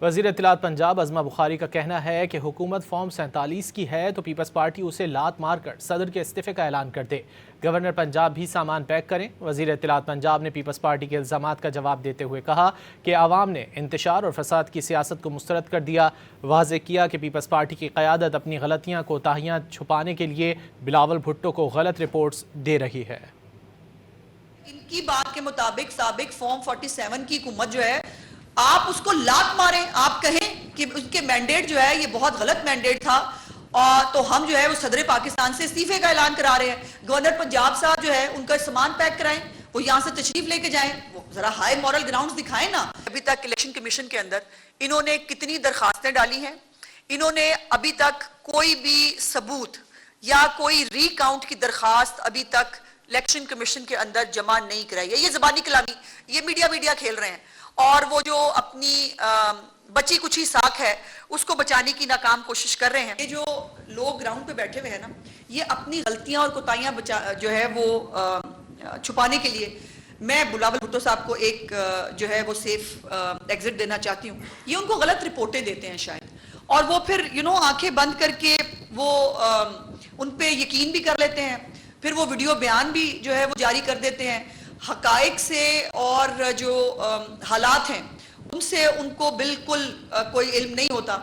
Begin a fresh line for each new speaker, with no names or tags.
وزیر اطلاعات پنجاب عظمہ بخاری کا کہنا ہے کہ حکومت فارم 47 کی ہے تو پیپلز پارٹی اسے لات مار کر صدر کے استعفے کا اعلان کر دے۔ گورنر پنجاب بھی سامان پیک کریں۔ وزیر اطلاعات پنجاب نے پیپلز پارٹی کے الزامات کا جواب دیتے ہوئے کہا کہ عوام نے انتشار اور فساد کی سیاست کو مسترد کر دیا۔ واضح کیا کہ پیپلز پارٹی کی قیادت اپنی غلطیاں کوتاہیاں چھپانے کے لیے بلاول بھٹو کو غلط رپورٹس دے رہی ہے۔
ان کی بات کے مطابق سابق فارم 47 کی حکومت جو ہے آپ اس کو لات ماریں، آپ کہیں کہ اس کے مینڈیٹ جو ہے یہ بہت غلط مینڈیٹ تھا اور تو ہم جو ہے وہ صدر پاکستان سے استعفے کا اعلان کرا رہے ہیں۔ گورنر پنجاب صاحب جو ہے ان کا سامان پیک کرائیں، وہ یہاں سے تشریف لے کے جائیں، وہ ذرا ہائی مورل گراؤنڈز دکھائیں نا۔ ابھی تک الیکشن کمیشن کے اندر انہوں نے کتنی درخواستیں ڈالی ہیں، انہوں نے ابھی تک کوئی بھی ثبوت یا کوئی ری کاؤنٹ کی درخواست ابھی تک الیکشن کمیشن کے اندر جمع نہیں کرائی ہے۔ یہ زبانی کلامی، یہ میڈیا کھیل رہے ہیں اور وہ جو اپنی بچی کچھی ساکھ ہے اس کو بچانے کی ناکام کوشش کر رہے ہیں۔ یہ جو لوگ گراؤنڈ پہ بیٹھے ہوئے ہیں نا، یہ اپنی غلطیاں اور کوتاہیاں جو ہے وہ چھپانے کے لیے میں بلاول بھٹو صاحب کو ایک جو ہے وہ سیف ایگزٹ دینا چاہتی ہوں۔ یہ ان کو غلط رپورٹیں دیتے ہیں شاید، اور وہ پھر آنکھیں بند کر کے وہ ان پہ یقین بھی کر لیتے ہیں، پھر وہ ویڈیو بیان بھی جو ہے وہ جاری کر دیتے ہیں۔ حقائق سے اور جو حالات ہیں ان سے ان کو بالکل کوئی علم نہیں ہوتا۔